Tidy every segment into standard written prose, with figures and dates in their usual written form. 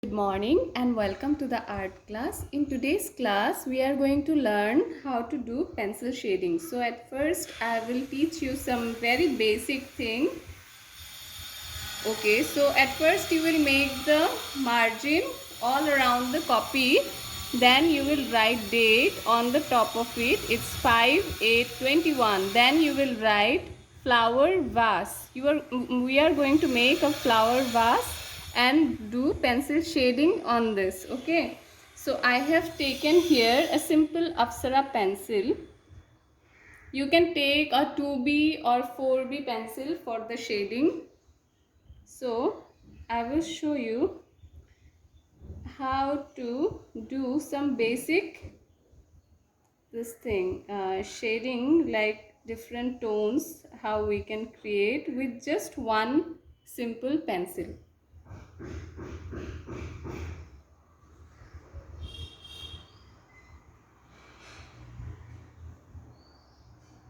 Good morning and welcome to the art class. In today's class, we are going to learn how to do pencil shading. So at first, I will teach you some very basic thing. Okay, so at first you will make the margin all around the copy. Then you will write date on the top of it. It's 5/8/21. Then you will write flower vase. We are going to make a flower vase and do pencil shading on this. Okay, so I have taken here a simple Apsara pencil. You can take a 2B or 4B pencil for the shading. So I will show you how to do some basic shading, like different tones, how we can create with just one simple pencil.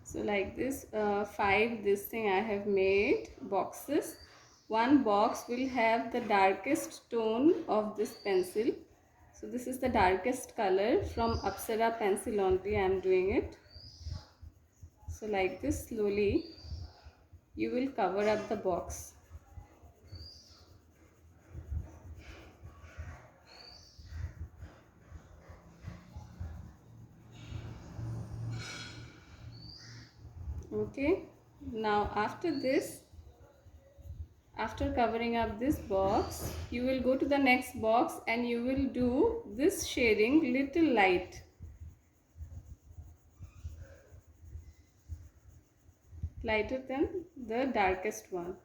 So like this, I have made boxes. One box will have the darkest tone of this pencil. So this is the darkest color from Apsara pencil only I am doing it. So like this, slowly you will cover up the box. Okay, now after covering up this box, you will go to the next box and you will do this shading little lighter than the darkest one.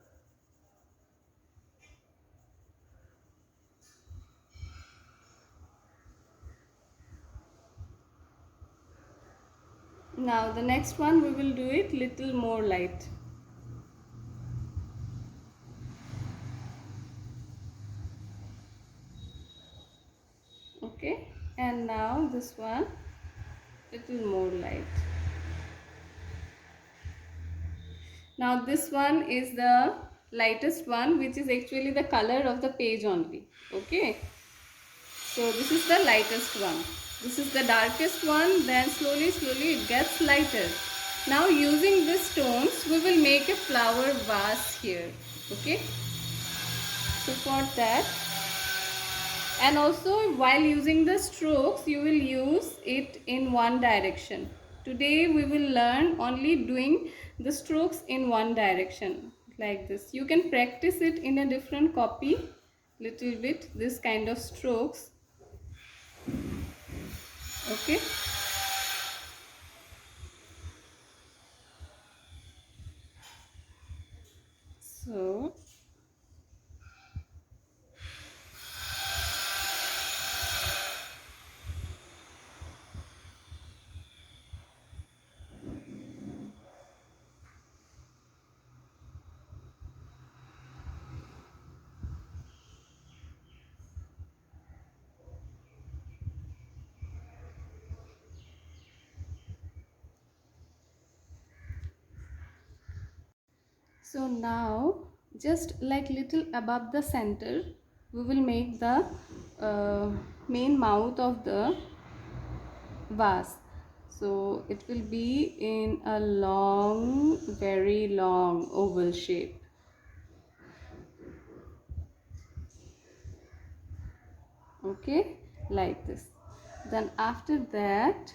Now the next one, we will do it little more light. Okay, and now this one, little more light. Now this one is the lightest one, which is actually the color of the page only. Okay, so this is the lightest one. This is the darkest one. Then slowly it gets lighter. Now using these tones, we will make a flower vase here. Okay, so for that, and also while using the strokes, you will use it in one direction. Today we will learn only doing the strokes in one direction, like this. You can practice it in a different copy little bit, this kind of strokes. Okay, so now just like little above the center, we will make the main mouth of the vase. So it will be in a long, very long oval shape. Okay, like this. Then after that,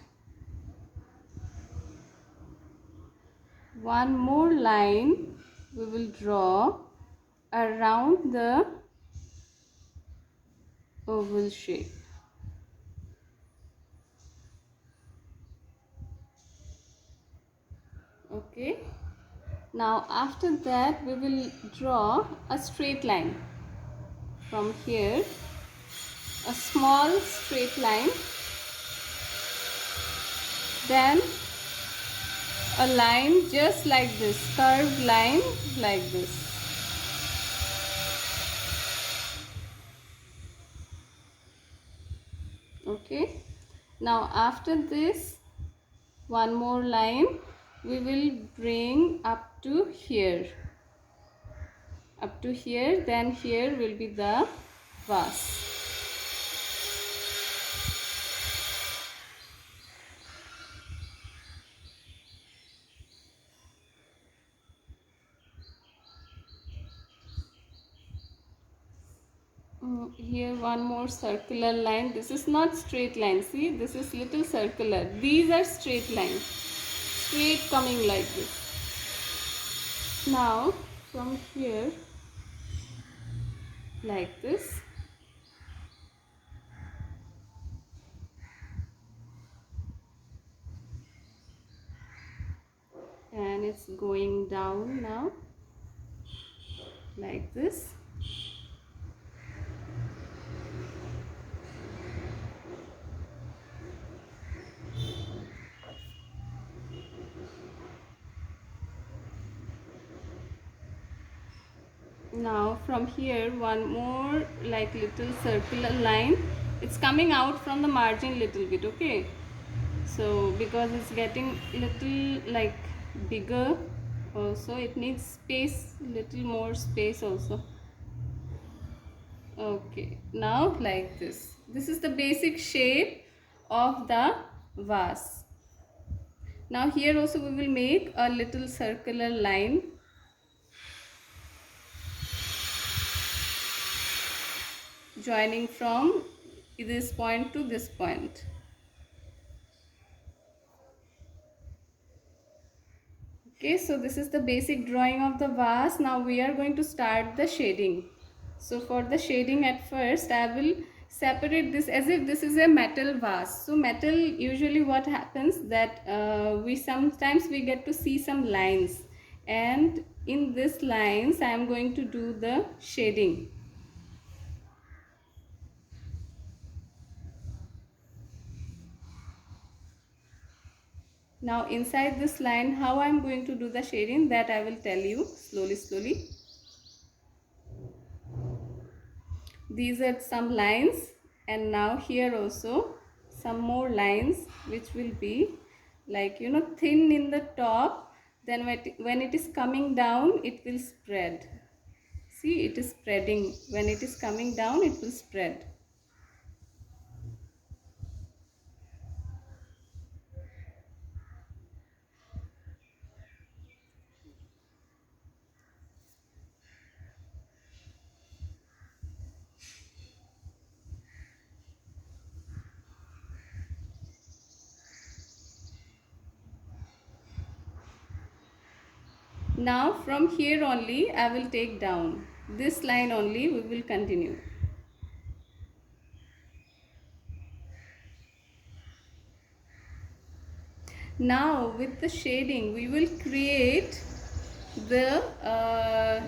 one more line we will draw around the oval shape. Okay, now after that we will draw a straight line from here, a small straight line, then a line just like this, curved line like this. Okay, now after this, one more line we will bring up to here, then here will be the vase. Here one more circular line. This is not straight line. See, this is little circular. These are straight lines. Straight coming like this. Now from here like this. And it's going down now like this. Now from here one more like little circular line. It's coming out from the margin little bit, okay? So because it's getting little like bigger also, it needs space, little more space also. Okay, now like this. This is the basic shape of the vase. Now here also we will make a little circular line. Joining from this point to this point. Okay, so this is the basic drawing of the vase. Now we are going to start the shading. So for the shading, at first I will separate this as if this is a metal vase. So metal, usually what happens that we sometimes we get to see some lines, and in these lines I am going to do the shading. Now inside this line, how I am going to do the shading, that I will tell you slowly. These are some lines, and now here also some more lines which will be like, you know, thin in the top. Then when it is coming down, it will spread. See, it is spreading. When it is coming down, it will spread. Now from here only I will take down. This line only we will continue. Now with the shading we will create the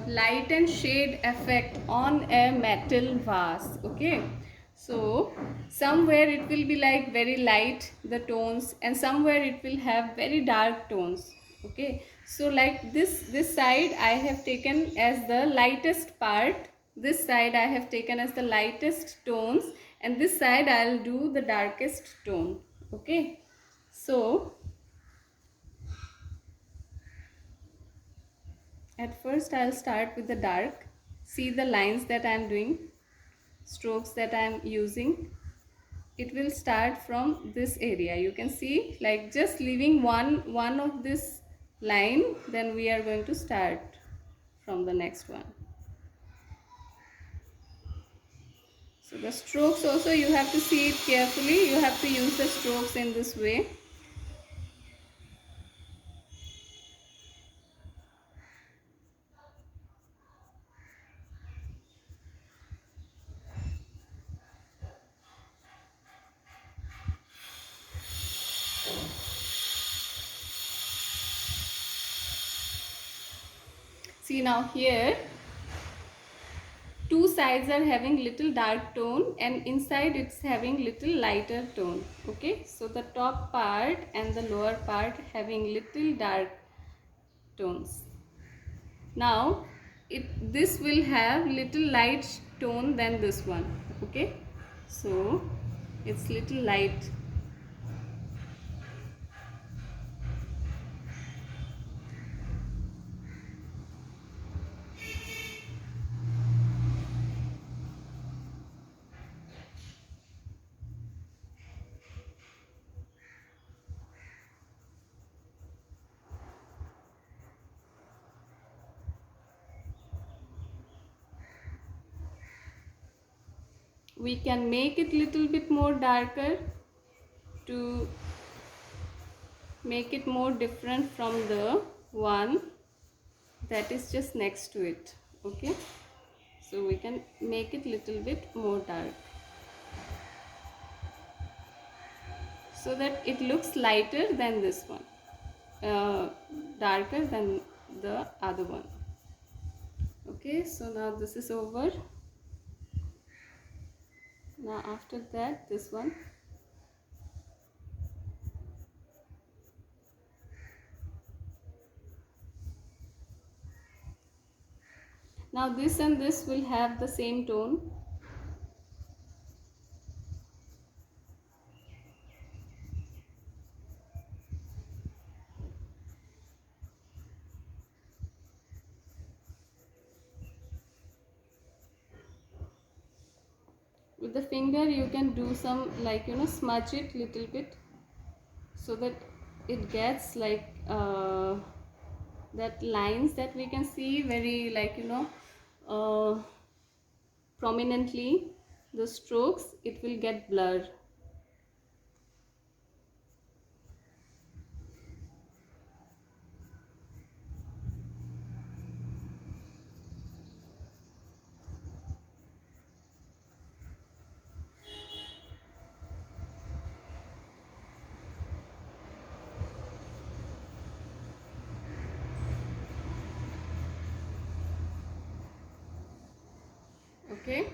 light and shade effect on a metal vase. Okay, so somewhere it will be like very light the tones, and somewhere it will have very dark tones. Okay, so like this side I have taken as the lightest part, this side I have taken as the lightest tones, and this side I'll do the darkest tone. Okay, so at first I'll start with the dark. See the lines that I'm doing, strokes that I'm using. It will start from this area. You can see, like just leaving one of this line, then we are going to start from the next one. So the strokes also you have to see it carefully. You have to use the strokes in this way. See now here two sides are having little dark tone, and inside it's having little lighter tone. Okay, so the top part and the lower part having little dark tones. Now this will have little light tone than this one. Okay, so it's little light. We can make it little bit more darker to make it more different from the one that is just next to it. Okay, so we can make it little bit more dark so that it looks lighter than this one, darker than the other one. Okay, so now this is over. Now after that, this one. Now this and this will have the same tone. With the finger you can do some, like, smudge it little bit so that it gets like that lines that we can see very, like, uh, prominently, the strokes, it will get blurred. Okay,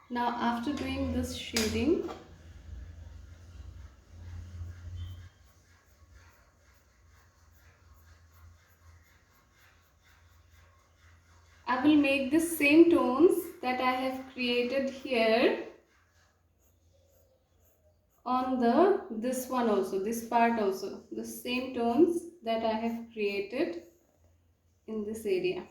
now after doing this shading, I will make the same tones that I have created here on the this one also, this part also, the same tones that I have created in this area.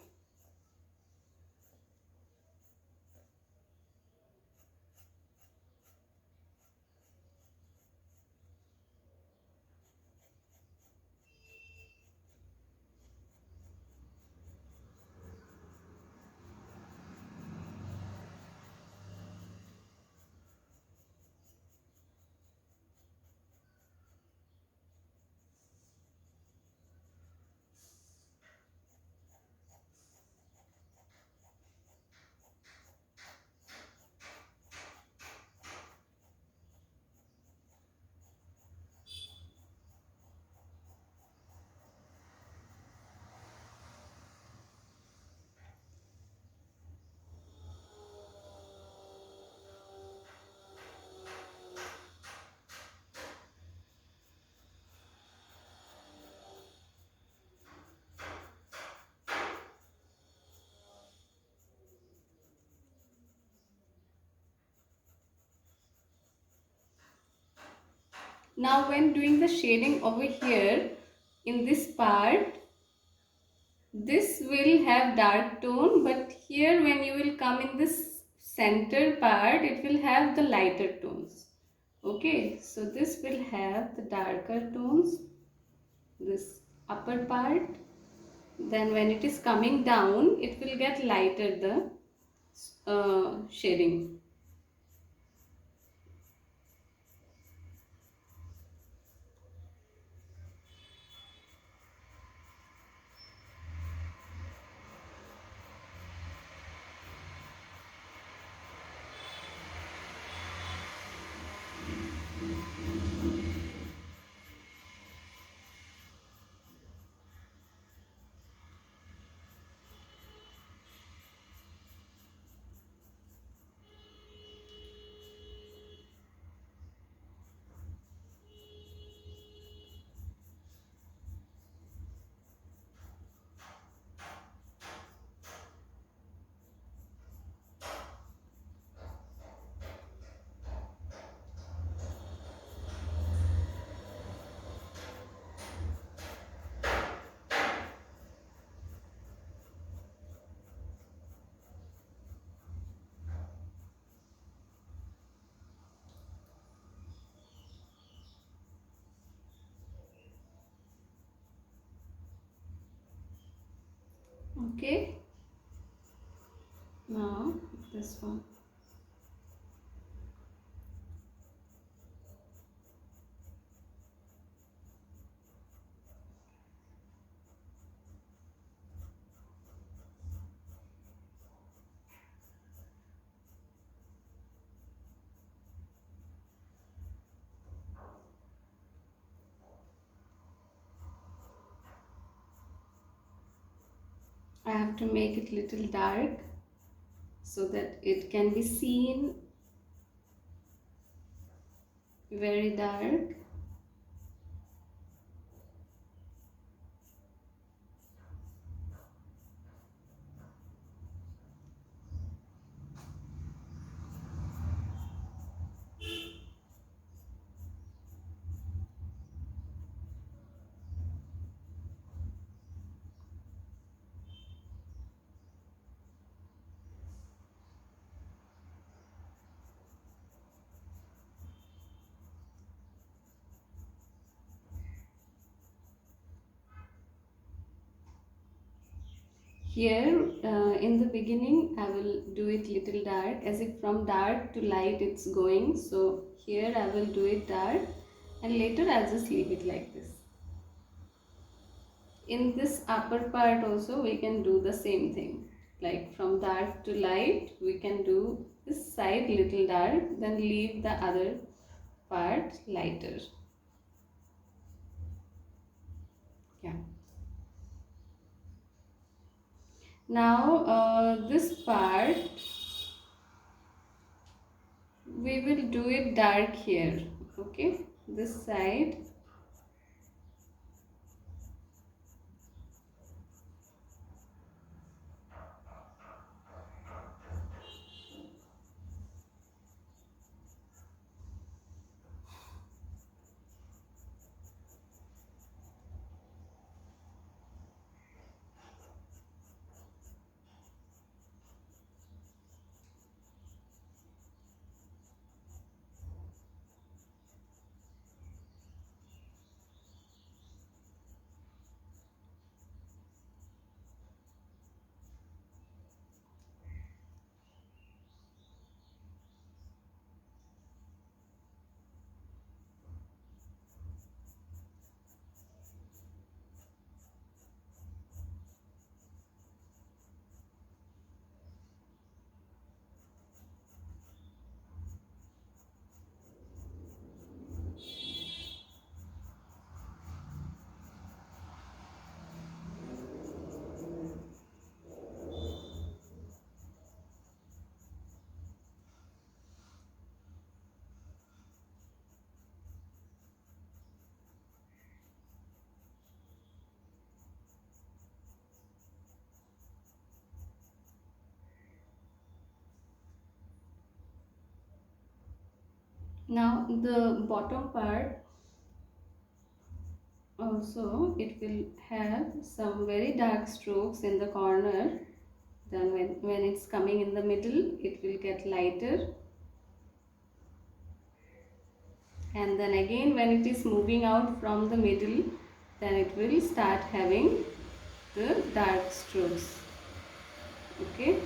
Now when doing the shading over here in this part, this will have dark tone, but here when you will come in this center part, it will have the lighter tones. Okay, so this will have the darker tones, this upper part. Then when it is coming down, it will get lighter, the shading. Okay, now this one. I have to make it little dark so that it can be seen very dark. Here in the beginning I will do it little dark, as if from dark to light it's going. So here I will do it dark and later I'll just leave it like this. In this upper part also we can do the same thing, like from dark to light we can do this side little dark, then leave the other part lighter. Yeah. Now this part we will do it dark here. Okay, this side. Now the bottom part also, it will have some very dark strokes in the corner. Then when it's coming in the middle, it will get lighter. And then again when it is moving out from the middle, then it will start having the dark strokes. Okay.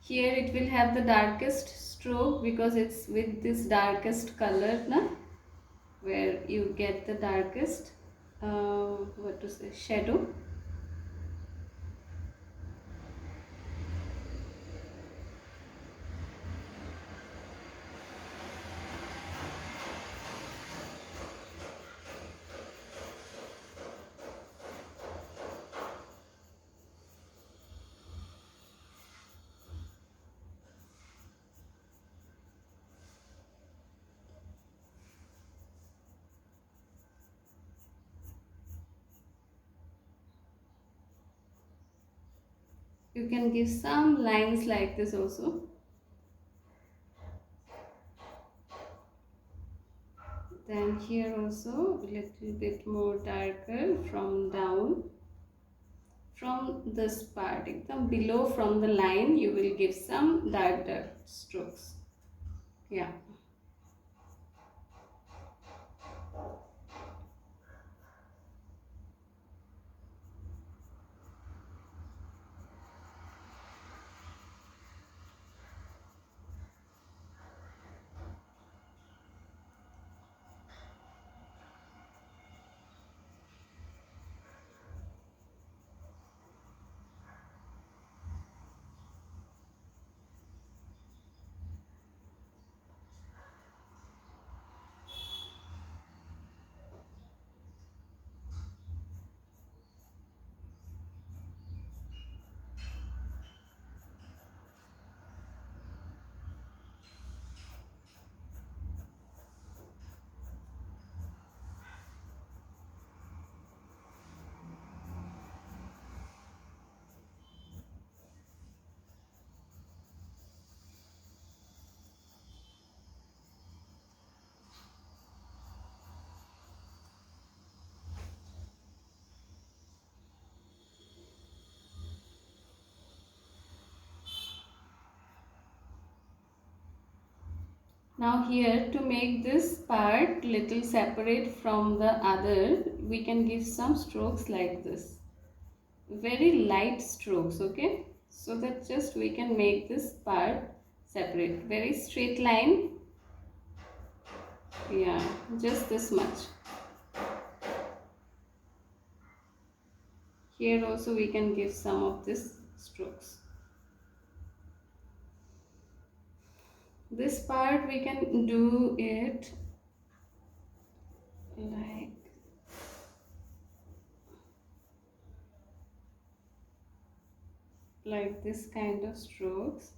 Here it will have the darkest stroke because it's with this darkest color, na? Where you get the darkest, what to say, shadow. You can give some lines like this also. Then here also a little bit more darker from down. From this part, below from the line, you will give some dark strokes. Yeah. Now here, to make this part little separate from the other, we can give some strokes like this. Very light strokes, okay? So that just we can make this part separate. Very straight line. Yeah, just this much. Here also we can give some of this strokes. This part we can do it like this kind of strokes,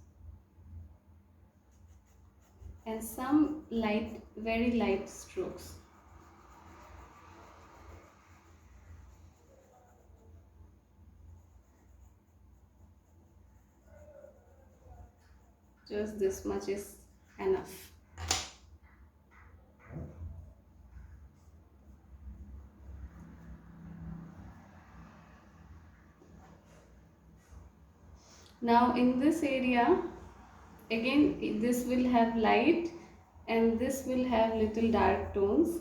and some light, very light strokes. Just this much is enough. Now in this area, again this will have light and this will have little dark tones.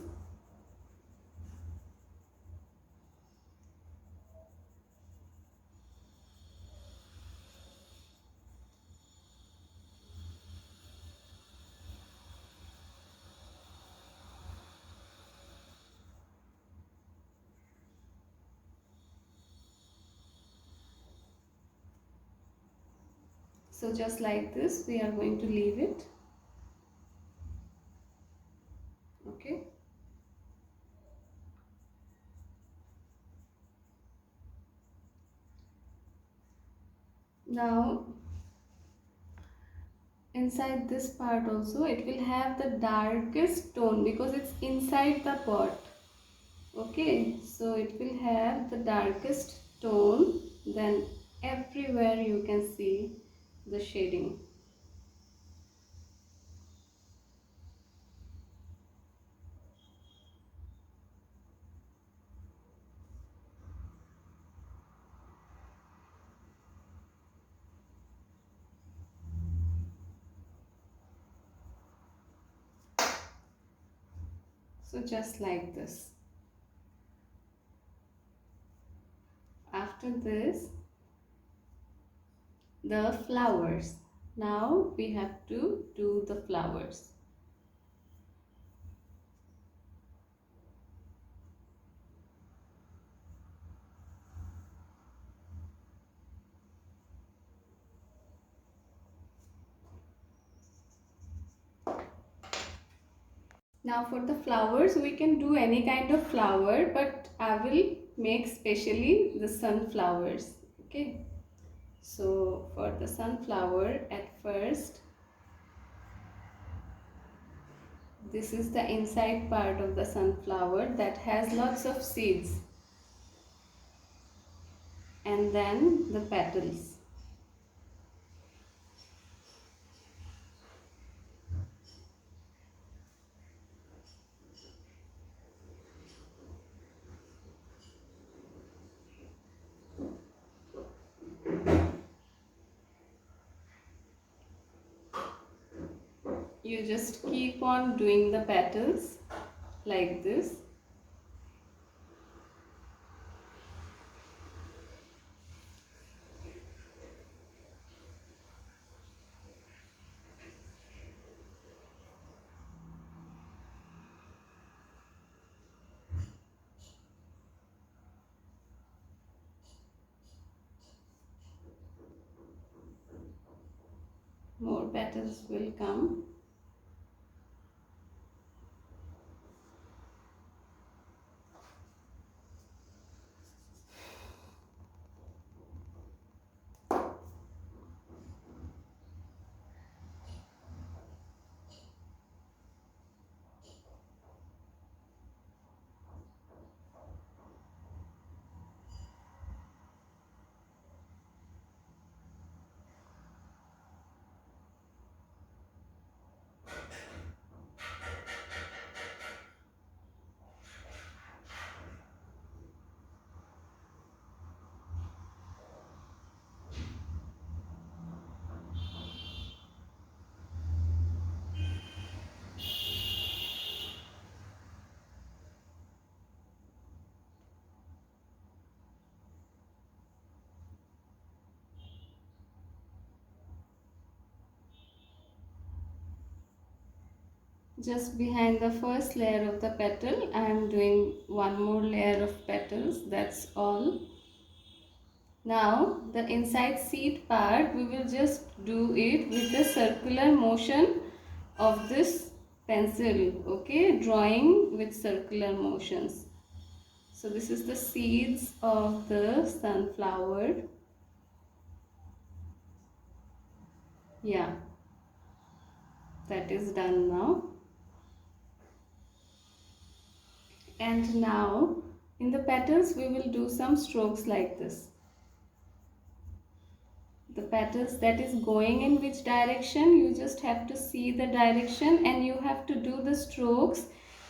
So just like this we are going to leave it. Okay. Now inside this part also it will have the darkest tone because it's inside the pot. Okay, so it will have the darkest tone, then everywhere you can see the shading. So just like this. After this, the flowers. Now we have to do the flowers. Now for the flowers, we can do any kind of flower, but I will make specially the sunflowers. Okay. So for the sunflower, at first, this is the inside part of the sunflower that has lots of seeds, and then the petals. You just keep on doing the petals like this. More petals will come. Just behind the first layer of the petal, I am doing one more layer of petals, that's all. Now the inside seed part, we will just do it with the circular motion of this pencil, okay, drawing with circular motions. So this is the seeds of the sunflower. Yeah, that is done now. And now in the petals we will do some strokes like this. The petals that is going in which direction, you just have to see the direction and you have to do the strokes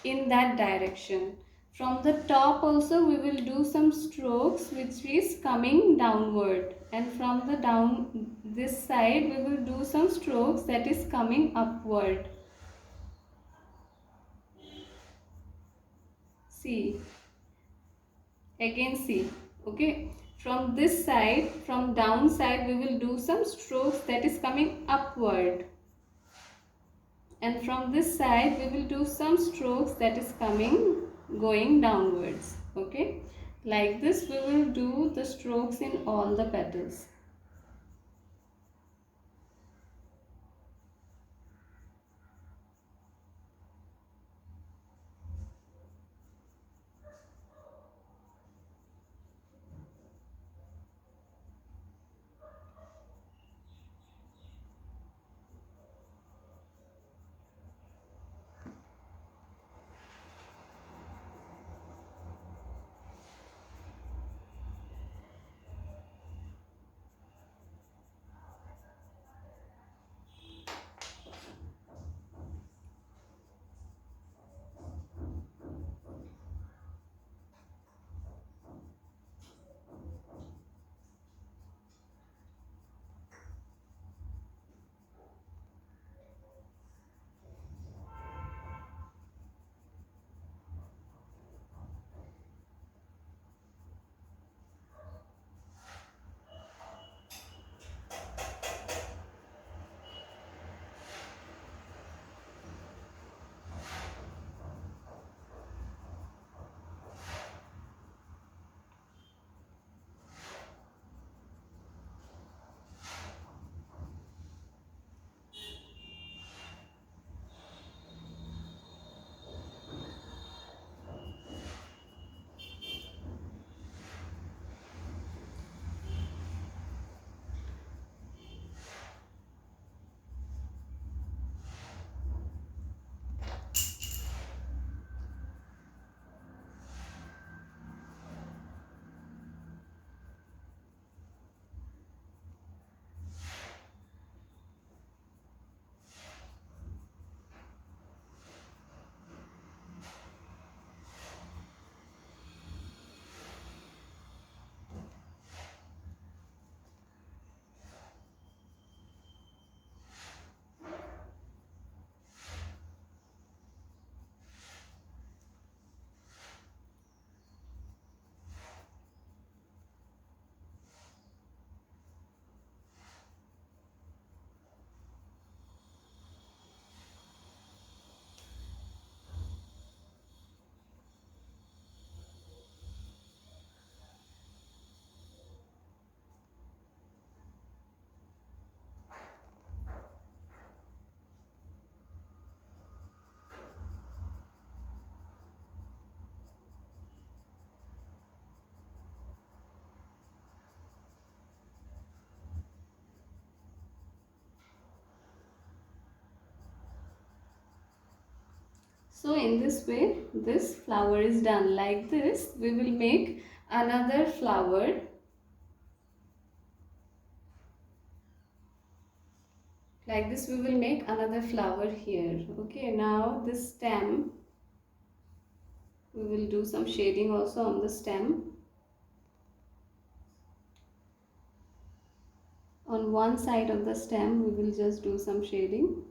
in that direction. From the top also we will do some strokes which is coming downward, and from the down this side we will do some strokes that is coming upward. See, again see, okay, from this side, from down side we will do some strokes that is coming upward, and from this side we will do some strokes that is going downwards, okay. Like this we will do the strokes in all the petals. So in this way this flower is done. Like this we will make another flower. Like this we will make another flower here, okay. Now this stem, we will do some shading also on the stem. On one side of the stem we will just do some shading.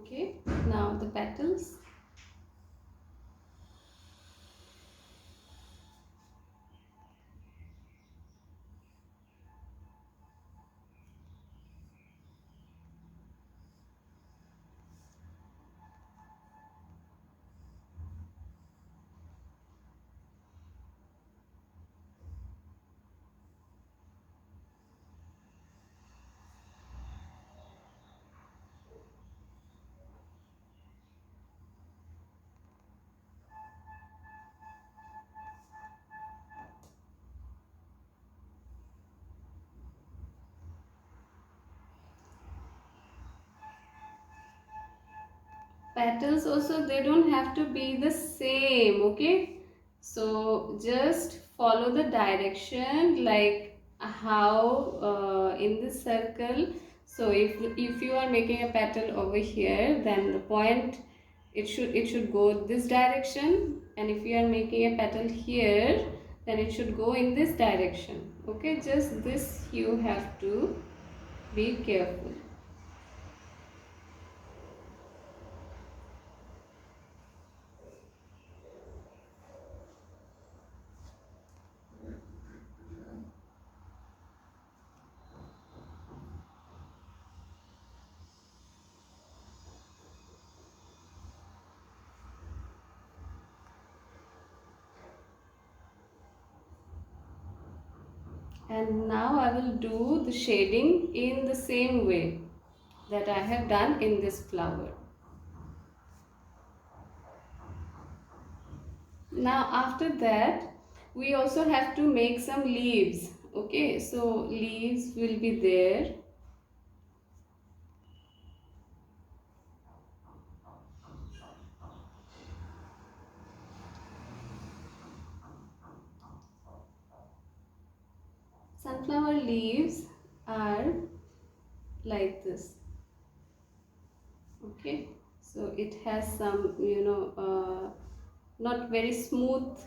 Okay, now the petals. Petals also, they don't have to be the same, okay? So just follow the direction, like how in this circle. So if you are making a petal over here, then the point, it should go this direction, and if you are making a petal here, then it should go in this direction. Okay, just this you have to be careful. And now I will do the shading in the same way that I have done in this flower. Now after that, we also have to make some leaves. Okay, so leaves will be there. Sunflower leaves are like this. Okay, so it has some, not very smooth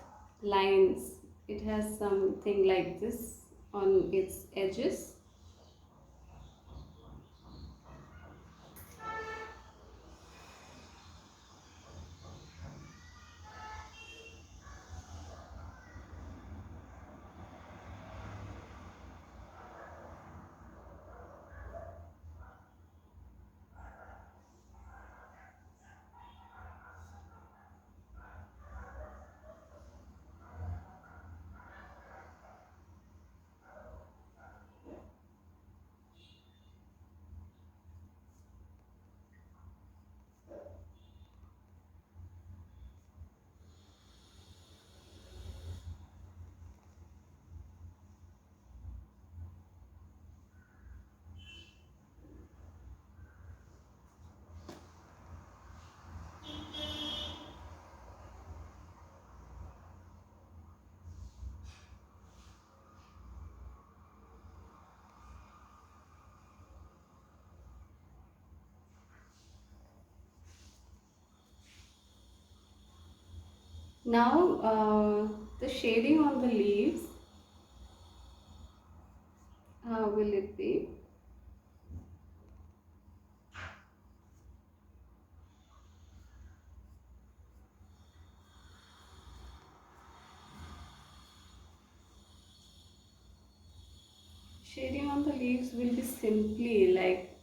lines. It has something like this on its edges. Now the shading on the leaves, how will it be? Shading on the leaves will be simply like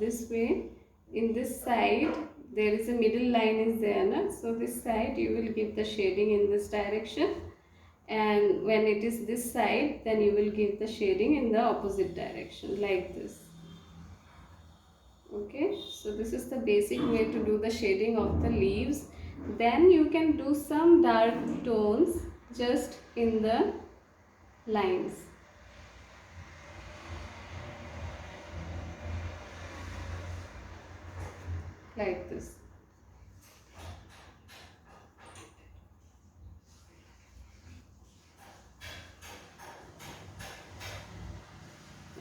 this way. In this side, there is a middle line is there, na? So this side you will give the shading in this direction, and when it is this side, then you will give the shading in the opposite direction like this. Okay, so this is the basic way to do the shading of the leaves. Then you can do some dark tones just in the lines like this.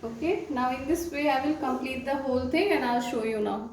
Okay, now in this way I will complete the whole thing and I'll show you now.